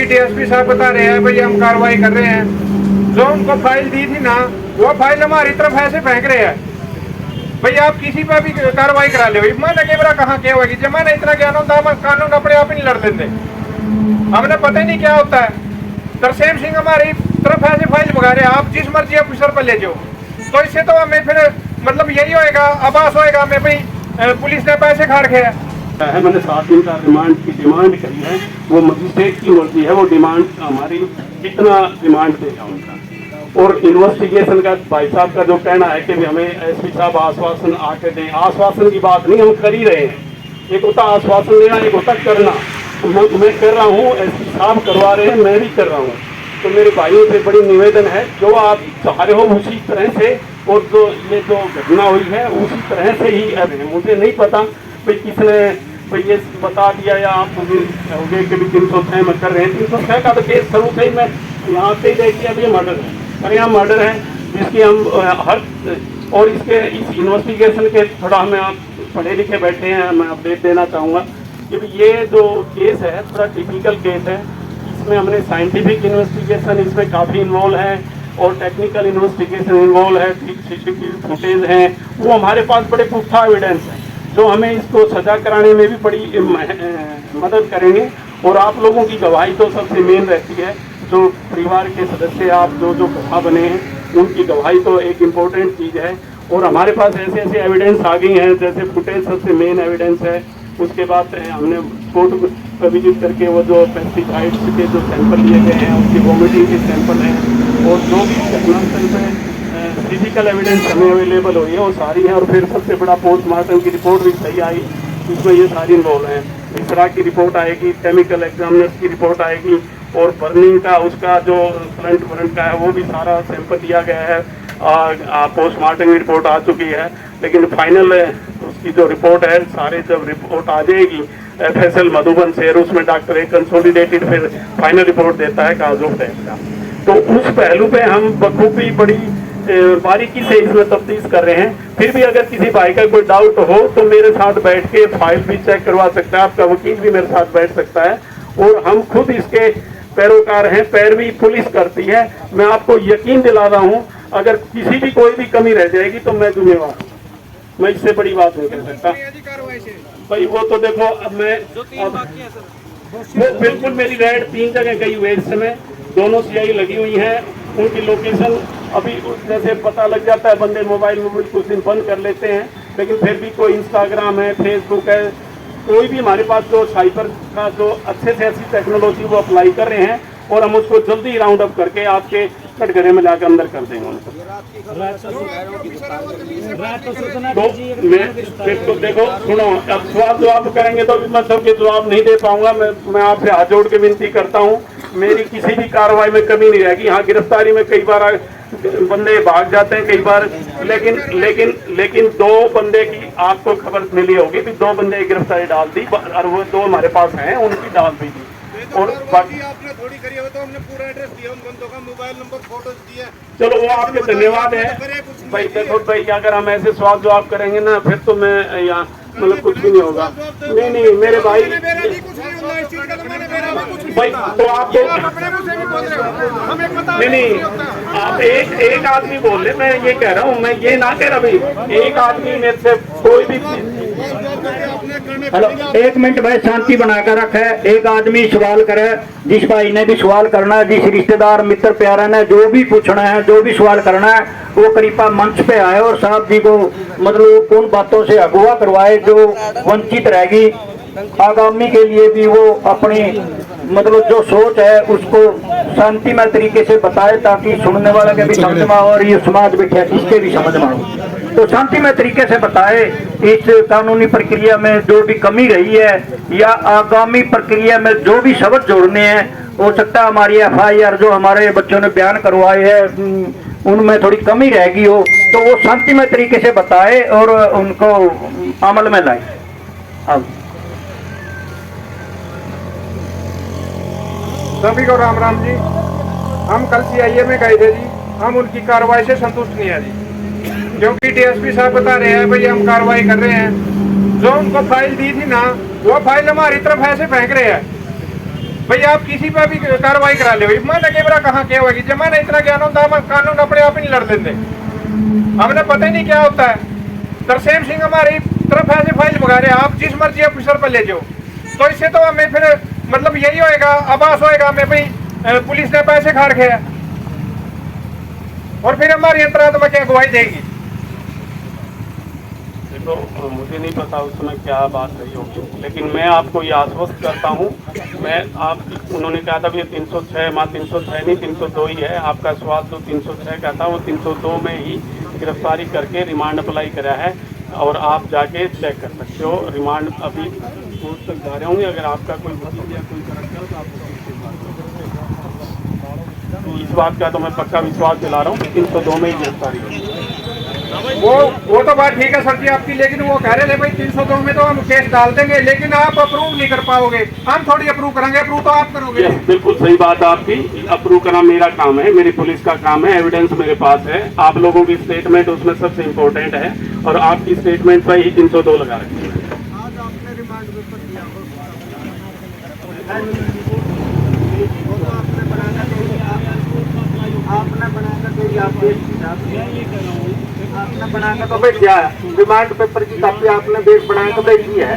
DSP साहब बता रहे हैं भाई हम कार्रवाई कर रहे हैं, जो उनको फाइल दी थी ना वो फाइल हमारी तरफ ऐसे फेंक रहे हैं। भाई आप किसी पर भी कार्रवाई करा ले, मैंने कैमरा कहाँ क्या होगी, जब मैंने इतना ज्ञान होता है कानून अपने आप ही नहीं लड़ देते, हमने पता ही नहीं क्या होता है। तरसेम सिंह हमारी तरफ ऐसे फाइल भगा रहे हैं, आप जिस मर्जी ऑफिसर पर ले जाओ, तो इससे तो हमें फिर मतलब यही होएगा, आभास होएगा हमें भाई पुलिस ने पैसे खाड़ के है। मैंने 7 दिन का रिमांड की डिमांड करी है, वो मजिस्ट्रेट की मर्जी है, वो डिमांड हमारी कितना डिमांड देगा उनका। और इन्वेस्टिगेशन का भाई साहब का जो कहना है कि हमें एसपी साहब आश्वासन आके दें, आश्वासन की बात नहीं, हम कर ही रहे हैं। एक होता आश्वासन देना, एक होता करना। मैं कर रहा हूँ, एसपी साहब करवा रहे हैं, मैं भी कर रहा हूँ। तो मेरे भाइयों से बड़ी निवेदन है, जो आप चाह रहे हो उसी तरह से, और जो ये जो घटना हुई है उसी तरह से ही अब है। मुझे नहीं पता भाई किसने भाई ये बता दिया या आप मुझे होंगे कि 306 में कर रहे हैं। 306 का तो केस शुरू से ही मैं यहाँ से ही देखिए, अब ये मर्डर है, अरे यहाँ मर्डर है जिसकी हम हर और इसके इस इन्वेस्टिगेशन के थोड़ा हमें आप पढ़े लिखे बैठे हैं, मैं अपडेट देना चाहूँगा कि ये जो केस है थोड़ा टिपिकल केस है। इसमें हमने साइंटिफिक इन्वेस्टिगेशन इसमें काफ़ी इन्वॉल्व है और टेक्निकल इन्वेस्टिगेशन इन्वॉल्व है, सीसीटीवी फुटेज हैं, वो हमारे पास बड़े पुख्ता एविडेंस हैं जो हमें इसको सजा कराने में भी बड़ी मदद करेंगे। और आप लोगों की गवाही तो सबसे मेन रहती है, जो परिवार के सदस्य आप जो गवाह बने हैं उनकी गवाही तो एक इम्पोर्टेंट चीज़ है। और हमारे पास ऐसे ऐसे एविडेंस आ गई हैं, जैसे फुटेज सबसे मेन एविडेंस है। उसके बाद हमने कोर्ट पर विजिट करके वो जो पेस्टिसाइड्स के जो सैंपल लिए गए हैं उसकी वॉमिटिंग के सैंपल हैं, और जो भी घटनास्थल पर फिजिकल एविडेंस हमें अवेलेबल हुई है वो सारी है। और फिर सबसे बड़ा पोस्टमार्टम की रिपोर्ट भी सही आई, इसमें ये सारी इन्वॉल्व हैं। इस तरह की रिपोर्ट आएगी, केमिकल एग्जामिनर्स की रिपोर्ट आएगी, और बर्निंग का उसका जो फ्रंट का है वो भी सारा सैंपल दिया गया है। पोस्टमार्टम की रिपोर्ट आ चुकी है, लेकिन फाइनल उसकी जो रिपोर्ट है, सारे जब रिपोर्ट आ जाएगी FSL मधुबन से, उसमें डॉक्टर एक कंसोलिडेटेड फिर फाइनल रिपोर्ट देता है काज ऑफ डेथ का। तो उस पहलू पे हम बखूबी बड़ी बारीकी से इसमें तफ्तीश कर रहे हैं। फिर भी अगर किसी भाई का कोई डाउट हो तो मेरे साथ बैठ के फाइल भी चेक करवा सकता है, आपका वकील भी मेरे साथ बैठ सकता है, और हम खुद इसके पैरोकार हैं, पैरवी पुलिस करती है। मैं आपको यकीन दिला रहा हूँ, अगर किसी भी कोई भी कमी रह जाएगी तो मैं जिम्मेवार हूँ, मैं इससे बड़ी बात नहीं कर सकता भाई। वो तो देखो अब मैं वो बिल्कुल मेरी रेड 3 जगह गई हुई है इस समय, दोनों CI लगी हुई हैं, उनकी लोकेशन अभी जैसे पता लग जाता है, बंदे मोबाइल कुछ दिन बंद कर लेते हैं, लेकिन फिर भी कोई इंस्टाग्राम है, फेसबुक है, कोई भी हमारे पास जो साइबर का जो अच्छे से अच्छी टेक्नोलॉजी वो अप्लाई कर रहे हैं, और हम उसको जल्दी राउंड अप करके आपके कटघरे में जाकर अंदर कर देंगे उनको। तो देखो सुनो, अब सवाल जवाब करेंगे तो मैं सबके जवाब नहीं दे पाऊंगा। मैं आपसे हाथ जोड़ के विनती करता हूँ, मेरी किसी भी कार्रवाई में कमी नहीं रहेगी। हाँ, गिरफ्तारी में कई बार बंदे भाग जाते हैं कई बार, लेकिन 2 बंदे की आपको खबर मिली होगी कि 2 बंदे गिरफ्तारी डाल दी, और वो 2 हमारे पास हैं, उनकी डाल दी थी। और बाकी आपने थोड़ी करी हो तो हमने पूरा एड्रेस दिया, उन बंदों का मोबाइल नंबर, फोटोज दिए। चलो वो आपके धन्यवाद है भाई। देखो भाई, अगर हम ऐसे सवाल जवाब करेंगे ना फिर तो मैं यहाँ मतलब कुछ भी नहीं होगा। नहीं मेरे भाई तो आप नहीं आप एक आदमी बोल रहे, मैं ये कह रहा हूँ, मैं ये ना कह रहा भाई, एक आदमी मेरे से कोई भी। हेलो, 1 मिनट भाई, शांति बनाकर रखे। एक आदमी सवाल करे, जिस भाई ने भी सवाल करना है, जिस रिश्तेदार मित्र प्यारा ने जो भी पूछना है, जो भी सवाल करना है, वो कृपा मंच पे आए और साहब जी को मतलब उन बातों से अगवा करवाए जो वंचित रहेगी। आगामी के लिए भी वो अपनी मतलब जो सोच है उसको शांतिमय तरीके से बताए, ताकि सुनने वाले के भी समझ में और ये समाज बैठे इसके भी समझ में आए। तो शांतिमय तरीके से बताए इस कानूनी प्रक्रिया में जो भी कमी रही है, या आगामी प्रक्रिया में जो भी शब्द जोड़ने हैं। हो सकता है हमारी FIR जो हमारे बच्चों ने बयान करवाए हैं उनमें थोड़ी कमी रहेगी हो, तो वो शांतिमय तरीके से बताए और उनको अमल में लाए। सभी को राम राम जी। हम कल CIA में गए थे जी, हम उनकी कार्रवाई से संतुष्ट नहीं है जी, क्योंकि DSP साहब बता रहे हैं भाई हम कार्रवाई कर रहे हैं, जो उनको फाइल दी थी ना वो फाइल हमारी तरफ ऐसे फेंक रहे हैं। भाई आप किसी पर भी कार्रवाई करा ले भाई मैं कैमरा कहाँ क्या होगी जब मैंने इतना ज्ञान होता है कानून अपने आप ही नहीं लड़ देते हमने पता ही नहीं क्या होता है। तरसेम सिंह हमारी तरफ ऐसे फाइल मंगा रहे आप जिस मर्जी ऑफिसर पर ले जाओ तो इससे तो हमें फिर मतलब यही होएगा आभास होएगा हमें भाई पुलिस ने पैसे खा रखे हैं और फिर हमारी अंतरात्मा क्या गवाही देगी। देखो मुझे नहीं पता उसमें क्या बात रही होगी लेकिन मैं आपको ये आश्वस्त करता हूँ मैं आप उन्होंने कहा था भी 306 माँ 306 नहीं 302 ही है आपका सवाल जो 306 का था वो 302 में ही गिरफ्तारी करके रिमांड अप्लाई करा है और आप जाके चेक कर सकते हो। रिमांड अभी कोर्ट तक जा रहे होंगे अगर आपका कोई वकील या कोई करक्टर तो आप तो इस बात का तो मैं पक्का विश्वास दिला रहा हूँ कि 302 में ही गिरफ्तारी होगी। वो तो बात ठीक है सर जी आपकी लेकिन वो कह रहे थे भाई 302 में तो हम केस डाल देंगे लेकिन आप अप्रूव नहीं कर पाओगे हम थोड़ी अप्रूव करेंगे अप्रूव तो आप करोगे। बिल्कुल सही बात है आपकी अप्रूव करना मेरा काम है मेरी पुलिस का काम है एविडेंस मेरे पास है आप लोगों की स्टेटमेंट उसमें सबसे इम्पोर्टेंट है और आपकी स्टेटमेंट पर ही 302 लगा रखी है। आपने बनाकर तो भेज दिया है रिमांड पेपर की कॉपी आपने बनाया तो भेज दी है।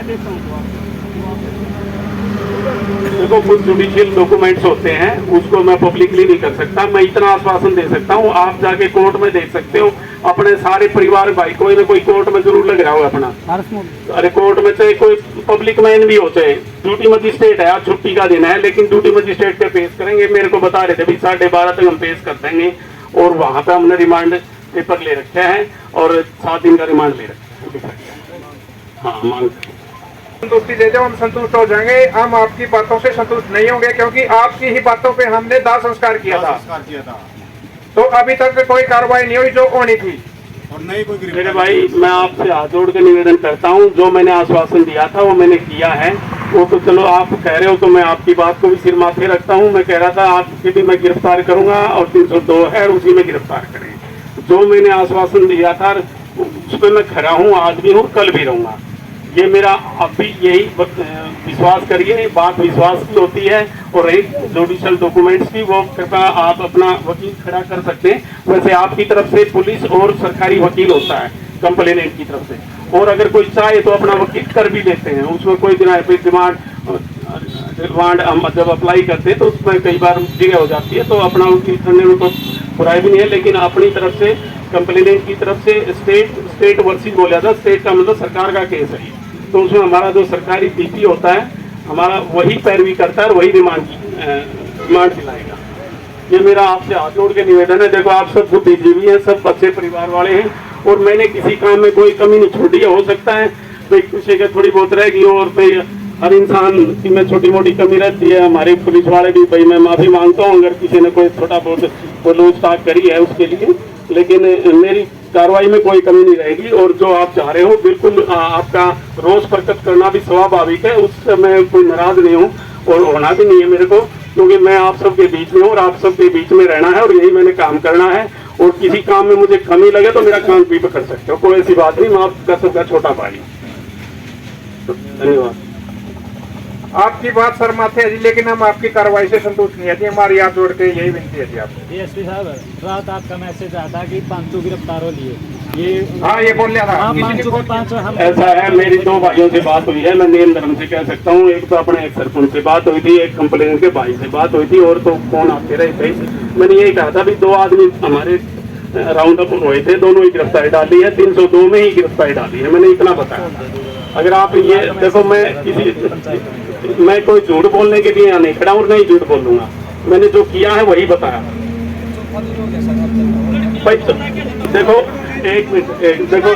देखो कुछ जुडिशियल डॉक्यूमेंट्स होते हैं उसको मैं पब्लिकली नहीं कर सकता मैं इतना आश्वासन दे सकता हूँ आप जाके कोर्ट में देख सकते हो अपने सारे परिवार भाई कोई ना कोई कोर्ट में जरूर लग रहा हो अपना अरे कोर्ट में चाहे कोई पब्लिक मैन भी हो चाहे ड्यूटी मजिस्ट्रेट है आज छुट्टी का दिन है लेकिन ड्यूटी मजिस्ट्रेट पे पेश करेंगे मेरे को बता रहे थे भाई 12:30 तक हम पेश कर देंगे और वहां पे हमने रिमांड पेपर ले रखे हैं और 7 दिन का रिमांड ले रखे हैं। हाँ मांग संतुष्टि दे दो हम संतुष्ट हो जाएंगे हम आपकी बातों से संतुष्ट नहीं होंगे क्योंकि आपकी ही बातों पे हमने दाह संस्कार किया था तो अभी तक कोई कार्रवाई नहीं हुई जो होनी थी और नहीं कोई मेरे भाई मैं आपसे हाथ जोड़ के निवेदन करता हूं जो मैंने आश्वासन दिया था वो मैंने किया है वो तो चलो आप कह रहे हो तो मैं आपकी बात को भी सिर माथे रखता हूं मैं कह रहा था आपकी भी मैं गिरफ्तार करूंगा और 302 है उसी में गिरफ्तार करें जो मैंने आश्वासन दिया था उस पर मैं खड़ा हूं आज भी हूं कल भी रहूंगा ये मेरा अभी यही विश्वास करिए बात विश्वास की होती है और एक जुडिशियल डॉक्यूमेंट्स की वो कृपया आप अपना वकील खड़ा कर सकते हैं वैसे आपकी तरफ से पुलिस और सरकारी वकील होता है कंप्लेनेंट की तरफ से और अगर कोई चाहे तो अपना वकील कर भी लेते हैं उसमें कोई डिमांड हम जब अप्लाई करते हैं तो उसमें कई बार डिले हो जाती है तो अपना वकील करने में कोई बुराई भी नहीं है लेकिन अपनी तरफ से कंप्लेनेंट की तरफ से स्टेट वर्सेस बोला था स्टेट का मतलब सरकार का केस है तो उसमें हमारा जो सरकारी पीपी होता है हमारा वही पैरवी करता है और वही रिमांड दिलाएगा। ये मेरा आपसे हाथ जोड़ के निवेदन है देखो आप सब बुद्धिजीवी हैं सब अच्छे परिवार वाले हैं और मैंने किसी काम में कोई कमी नहीं छोड़ी है हो सकता है भाई किसी का थोड़ी बहुत रहेगी और भाई हर इंसान की में छोटी मोटी कमी रहती है हमारे पुलिस वाले भी भाई मैं माफी मांगता हूँ अगर किसी ने कोई छोटा बहुत लूटताक करी है उसके लिए लेकिन मेरी कार्रवाई में कोई कमी नहीं रहेगी और जो आप चाह रहे हो बिल्कुल आपका रोष प्रकट करना भी स्वाभाविक है उससे मैं कोई नाराज नहीं हूँ और होना भी नहीं है मेरे को क्योंकि मैं आप सबके बीच में हूँ और आप सबके बीच में रहना है और यही मैंने काम करना है और किसी काम में मुझे कमी लगे तो मेरा काम भी कर सकते हो कोई ऐसी बात नहीं मैं आपका सबका छोटा भाई। धन्यवाद। आपकी बात सर माथे है जी लेकिन हम आपकी कार्रवाई से संतुष्ट नहीं है जी हमारी हाथ जोड़ के यही विनती है जी आपसे। डीएसपी साहब रात आपका मैसेज आया था कि 500 गिरफ्तार हो लिए ये हाँ ये बोल लिया था हाँ, किसी ने 500 हम ऐसा है मेरी 2 भाइयों से बात हुई है मैं नेम धर्म से कह सकता हूँ एक तो अपने एक सरपंच से बात हुई थी एक कंप्लेन के भाई से बात हुई थी और तो फोन आते रहे थे मैंने यही कहा था भी 2 आदमी हमारे राउंड अप हुए थे दोनों ही गिरफ्तारी डाली है 302 में ही गिरफ्तारी डाली है मैंने इतना बताया। अगर आप ये देखो मैं कोई झूठ बोलने के लिए यहाँ नहीं खड़ा और नहीं झूठ बोलूंगा मैंने जो किया है वही बताया। भाई देखो 1 मिनट देखो